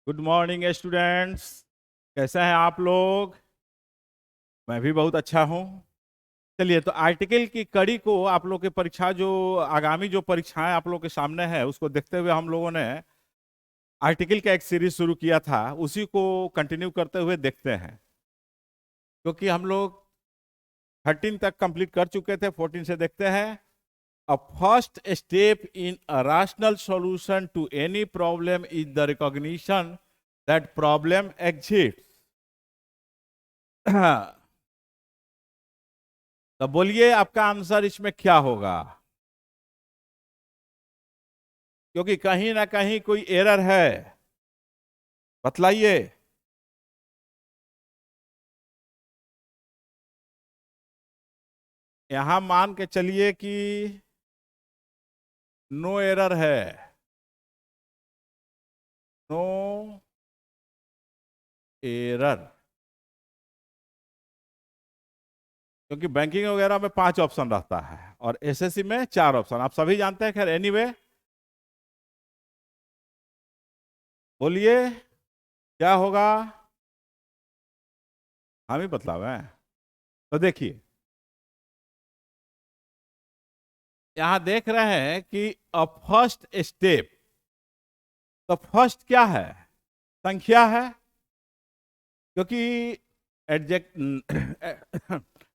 Good morning students. कैसे हैं आप लोग? मैं भी बहुत अच्छा हूँ। चलिए, तो आर्टिकल की कड़ी को आप लोग की परीक्षा जो आगामी जो परीक्षाएं आप लोग के सामने है उसको देखते हुए हम लोगों ने आर्टिकल का एक सीरीज शुरू किया था, उसी को कंटिन्यू करते हुए देखते हैं। क्योंकि हम लोग 13 तक कंप्लीट कर चुके थे, 14 से देखते हैं। A first step in a rational solution to any problem is the recognition that problem exists. तो बोलिए आपका आंसर इसमें क्या होगा? क्योंकि कहीं ना कहीं कोई एरर है, बतलाइए। यहां मान के चलिए कि नो एरर है, नो एरर। क्योंकि बैंकिंग वगैरह में 5 ऑप्शन रहता है और एसएससी में 4 ऑप्शन, आप सभी जानते हैं। खैर एनीवे, बोलिए क्या होगा? हम ही बतलावे। तो देखिए, यहां देख रहे हैं कि अ फर्स्ट स्टेप, तो फर्स्ट क्या है? संख्या है। क्योंकि एडजेक्ट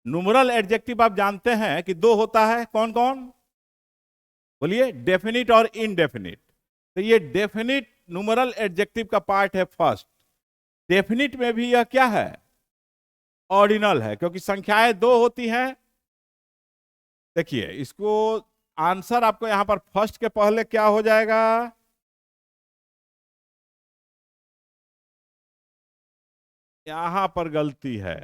न्यूमरल एडजेक्टिव आप जानते हैं कि 2 होता है। कौन कौन? बोलिए। डेफिनिट और इनडेफिनिट। तो ये डेफिनिट न्यूमरल एडजेक्टिव का पार्ट है फर्स्ट। डेफिनिट में भी यह क्या है? ऑर्डिनल है, क्योंकि संख्याएं 2 होती हैं। देखिए इसको, आंसर आपको यहां पर फर्स्ट के पहले क्या हो जाएगा? यहां पर गलती है।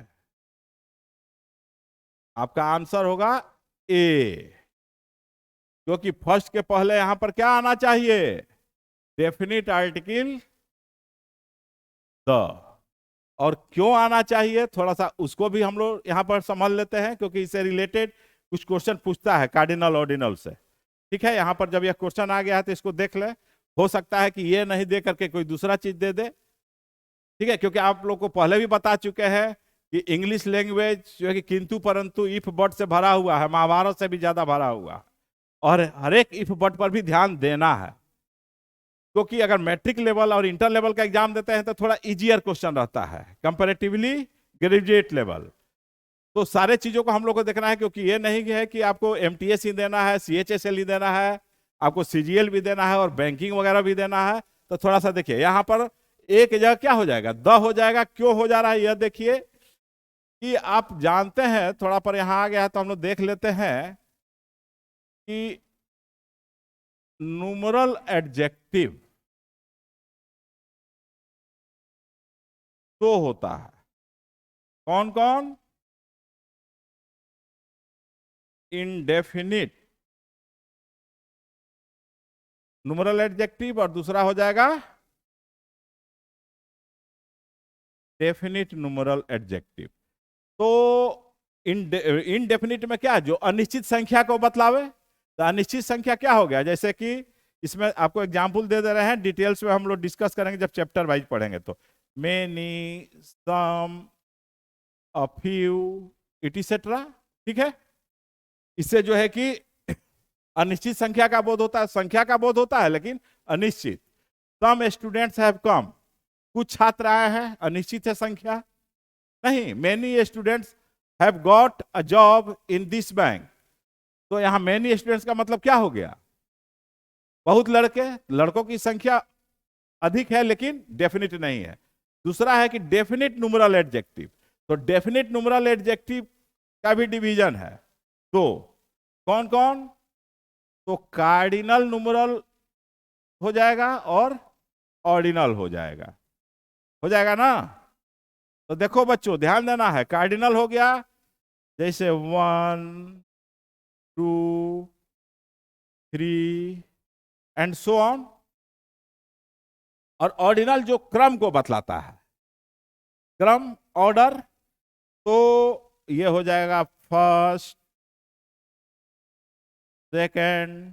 आपका आंसर होगा ए। क्योंकि फर्स्ट के पहले यहां पर क्या आना चाहिए? Definite article the. और क्यों आना चाहिए, थोड़ा सा उसको भी हम लोग यहां पर समझ लेते हैं, क्योंकि इससे रिलेटेड कुछ क्वेश्चन पूछता है कार्डिनल ऑर्डिनल से। ठीक है, यहां पर जब यह क्वेश्चन आ गया है तो इसको देख ले। हो सकता है कि ये नहीं दे करके कोई दूसरा चीज दे दे। ठीक है, क्योंकि आप लोग को पहले भी बता चुके हैं कि इंग्लिश लैंग्वेज जो है कि किंतु परंतु इफ बट से भरा हुआ है, महाभारत से भी ज्यादा भरा हुआ है। और हर एक इफ बट पर भी ध्यान देना है। क्योंकि अगर मैट्रिक लेवल और इंटर लेवल का एग्जाम देते हैं तो थोड़ा इजियर क्वेश्चन रहता है कंपैरेटिवली ग्रेजुएट लेवल। तो सारे चीजों को हम लोग को देखना है, क्योंकि ये नहीं है कि आपको एमटीएस ही देना है, सीएचएसएल ही देना है, आपको सीजीएल भी देना है और बैंकिंग वगैरह भी देना है। तो थोड़ा सा देखिए, यहां पर एक जगह क्या हो जाएगा? द हो जाएगा। क्यों हो जा रहा है यह देखिए कि आप जानते हैं, थोड़ा पर यहां आ गया है तो हम लोग देख लेते हैं कि न्यूमरल एडजेक्टिव तो होता है। कौन कौन? इनडेफिनिट न्यूमरल एडजेक्टिव, और दूसरा हो जाएगा डेफिनिट न्यूमरल एडजेक्टिव। तो इनडेफिनिट में क्या, जो अनिश्चित संख्या को बतलावे। तो अनिश्चित संख्या क्या हो गया? जैसे कि इसमें आपको एग्जाम्पल दे रहे हैं, डिटेल्स में हम लोग डिस्कस करेंगे जब चैप्टर वाइज पढ़ेंगे। तो मेनी, सम, अ फ्यू, इटिसेट्रा। ठीक है, इससे जो है कि अनिश्चित संख्या का बोध होता है, संख्या का बोध होता है लेकिन अनिश्चित। सम स्टूडेंट्स हैव कम, कुछ छात्र आए हैं, अनिश्चित है संख्या। नहीं, many students have got a job in this bank. तो यहां मेनी स्टूडेंट्स का मतलब क्या हो गया? बहुत लड़के, लड़कों की संख्या अधिक है लेकिन डेफिनिट नहीं है। दूसरा है कि डेफिनिट न्यूमरल एडजेक्टिव। तो डेफिनिट न्यूमरल एडजेक्टिव का भी डिवीजन है। तो कौन कौन? तो कार्डिनल न्यूमरल हो जाएगा और ऑर्डिनल हो जाएगा। हो जाएगा ना? तो देखो बच्चों, ध्यान देना है। कार्डिनल हो गया जैसे 1, 2, 3 एंड सो ऑन। और ऑर्डिनल जो क्रम को बतलाता है, क्रम, ऑर्डर। तो ये हो जाएगा फर्स्ट, सेकंड,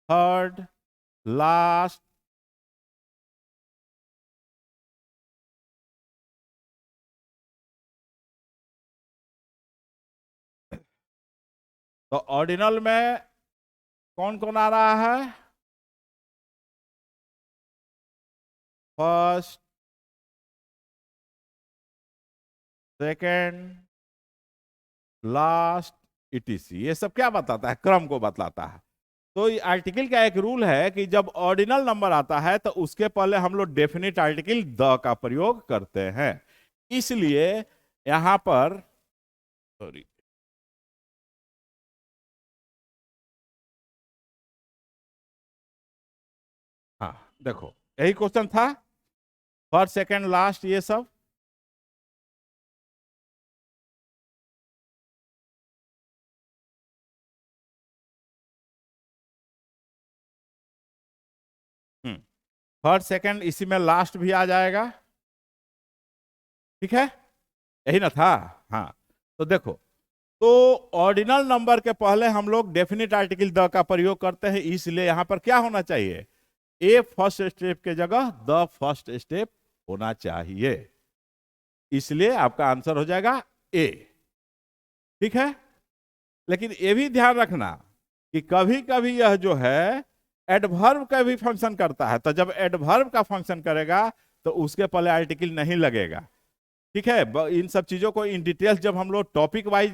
थर्ड, लास्ट, तो ऑर्डिनल में कौन कौन आ रहा है? First, second, last, etc.. ये सब क्या बताता है? क्रम को बतलाता है। तो ये आर्टिकल का एक रूल है कि जब ऑर्डिनल नंबर आता है तो उसके पहले हम लोग डेफिनेट आर्टिकल द का प्रयोग करते हैं। इसलिए यहां पर, सॉरी, हाँ देखो, यही क्वेश्चन था, फर्स्ट, सेकेंड, लास्ट, ये सब। फर्स्ट, सेकेंड, इसी में लास्ट भी आ जाएगा। ठीक है, यही ना था? हाँ, तो देखो, तो ऑर्डिनल नंबर के पहले हम लोग डेफिनेट आर्टिकल द का प्रयोग करते हैं, इसलिए यहां पर क्या होना चाहिए? ए फर्स्ट स्टेप के जगह द फर्स्ट स्टेप होना चाहिए, इसलिए आपका आंसर हो जाएगा ए। ठीक है, लेकिन ये भी ध्यान रखना कि कभी कभी यह जो है एडवर्ब का भी फंक्शन करता है, तो जब एडवर्ब का फंक्शन करेगा तो उसके पहले आर्टिकल नहीं लगेगा। ठीक है, इन सब चीजों को इन डिटेल्स जब हम लोग टॉपिक वाइज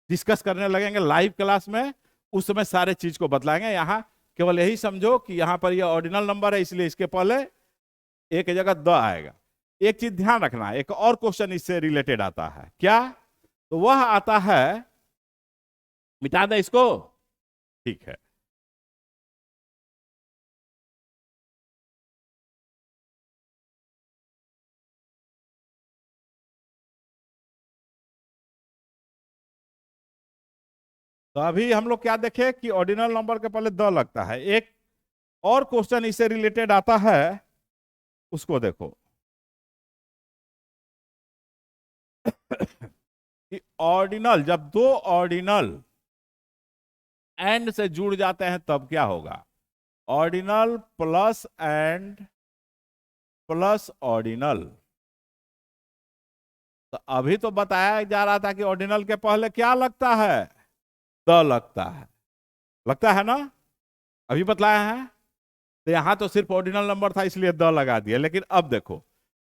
डिस्कस करने लगेंगे लाइव क्लास में, उस समय सारे चीज को बतलाएंगे। यहाँ केवल यही समझो कि यहाँ पर ये ऑर्डिनल नंबर है, इसलिए इसके पहले एक की जगह द आएगा। एक चीज ध्यान रखना, एक और क्वेश्चन इससे रिलेटेड आता है, क्या? तो वह आता है, मिटा दे इसको, ठीक है। तो अभी हम लोग क्या देखे कि ऑर्डिनल नंबर के पहले द लगता है। एक और क्वेश्चन इससे रिलेटेड आता है, उसको देखो कि ऑर्डिनल, जब दो ऑर्डिनल एंड से जुड़ जाते हैं तब क्या होगा? Ordinal plus and plus ordinal. तो अभी तो बताया जा रहा था कि ऑर्डिनल के पहले क्या लगता है? द लगता है, लगता है ना? अभी बतलाया है। तो यहां तो सिर्फ ऑर्डिनल नंबर था इसलिए द लगा दिया, लेकिन अब देखो,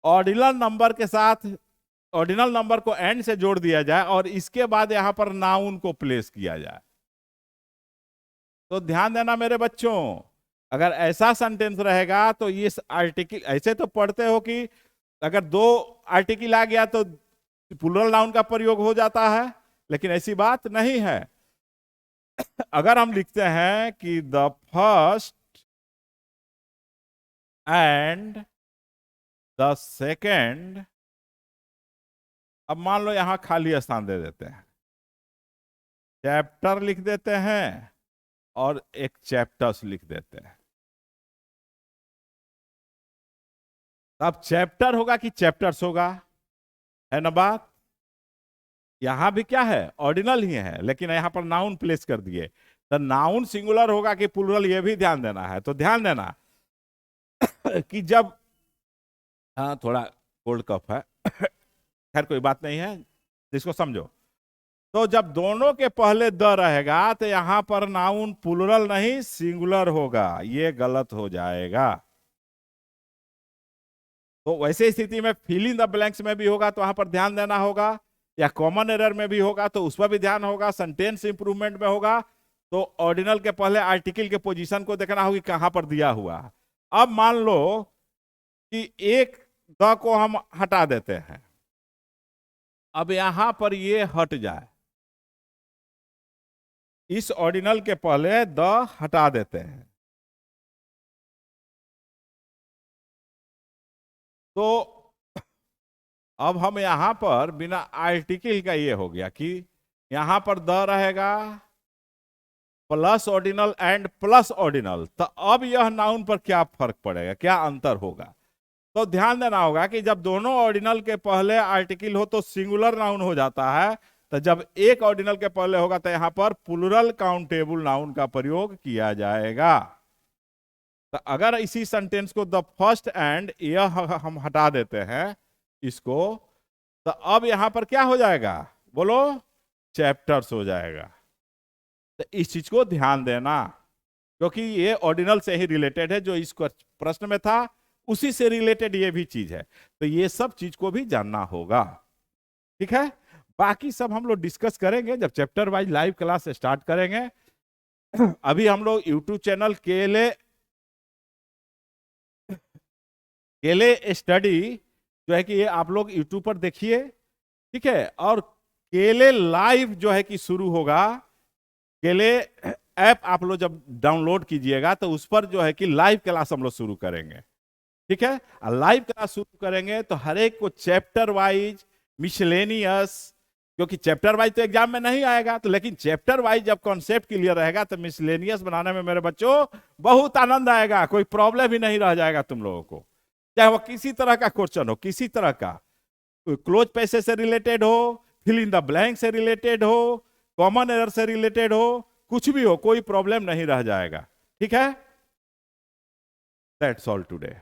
ऑर्डिनल नंबर के साथ ऑर्डिनल नंबर को एंड से जोड़ दिया जाए और इसके बाद यहां पर नाउन को प्लेस किया जाए, तो ध्यान देना मेरे बच्चों, अगर ऐसा सेंटेंस रहेगा तो ये आर्टिकल, ऐसे तो पढ़ते हो कि अगर दो आर्टिकल आ गया तो प्लूरल नाउन का प्रयोग हो जाता है, लेकिन ऐसी बात नहीं है। अगर हम लिखते हैं कि the first and the second, अब मान लो यहां खाली स्थान दे देते हैं, चैप्टर लिख देते हैं और एक चैप्टर्स लिख देते हैं। अब चैप्टर होगा कि चैप्टर्स होगा, है ना बात? यहां भी क्या है? ऑर्डिनल ही है, लेकिन यहां पर नाउन प्लेस कर दिए, तो नाउन सिंगुलर होगा कि प्लूरल, ये भी ध्यान देना है। तो ध्यान देना कि जब, हाँ थोड़ा कोल्ड कफ है खैर कोई बात नहीं है, इसको समझो। तो जब दोनों के पहले द रहेगा तो यहां पर नाउन प्लूरल नहीं सिंगुलर होगा, ये गलत हो जाएगा। तो वैसे स्थिति में फिल इन द ब्लैंक्स में भी होगा तो वहां पर ध्यान देना होगा, या कॉमन एरर में भी होगा तो उस पर भी ध्यान होगा, सेंटेंस इंप्रूवमेंट में होगा तो ऑर्डिनल के पहले आर्टिकल के पोजीशन को देखना होगी कहां पर दिया हुआ। अब मान लो कि एक द को हम हटा देते हैं, अब यहां पर ये हट जाए, इस ऑर्डिनल के पहले द हटा देते हैं, तो अब हम यहां पर बिना आर्टिकल का ये हो गया कि यहां पर द रहेगा plus ordinal and plus ordinal, तो अब यह नाउन पर क्या फर्क पड़ेगा, क्या अंतर होगा? तो ध्यान देना होगा कि जब दोनों ऑर्डिनल के पहले आर्टिकल हो तो सिंगुलर नाउन हो जाता है, तो जब एक ऑर्डिनल के पहले होगा तो यहां पर प्लूरल काउंटेबल नाउन का प्रयोग किया जाएगा। तो अगर इसी सेंटेंस को द फर्स्ट एंड यह हम हटा देते हैं इसको, तो अब यहां पर क्या हो जाएगा? बोलो, चैप्टर्स हो जाएगा। तो इस चीज को ध्यान देना, क्योंकि ये ऑर्डिनल से ही रिलेटेड है, जो इस प्रश्न में था उसी से रिलेटेड ये भी चीज है, तो ये सब चीज को भी जानना होगा। ठीक है, बाकी सब हम लोग डिस्कस करेंगे जब chapter wise live class start करेंगे। अभी हम लोग यूट्यूब चैनल केले स्टडी जो है कि ये आप लोग यूट्यूब पर देखिए, ठीक है। और केले लाइव जो है कि शुरू होगा, केले ऐप आप लोग जब डाउनलोड कीजिएगा तो उस पर जो है कि लाइव क्लास हम लोग शुरू करेंगे, ठीक है। लाइव क्लास शुरू करेंगे तो हर एक को चैप्टर वाइज, मिसलेनियस, क्योंकि चैप्टर वाइज तो एग्जाम में नहीं आएगा, तो लेकिन चैप्टर वाइज जब कॉन्सेप्ट क्लियर रहेगा तो मिसलेनियस बनाने में मेरे बच्चों बहुत आनंद आएगा, कोई प्रॉब्लम ही नहीं रह जाएगा तुम लोगों को, चाहे वो किसी तरह का क्वेश्चन हो, किसी तरह का, क्लोज पैसेज से रिलेटेड हो, फिल इन द ब्लैंक से रिलेटेड हो, कॉमन एरर से रिलेटेड हो, कुछ भी हो, कोई प्रॉब्लम नहीं रह जाएगा, ठीक है। That's all today.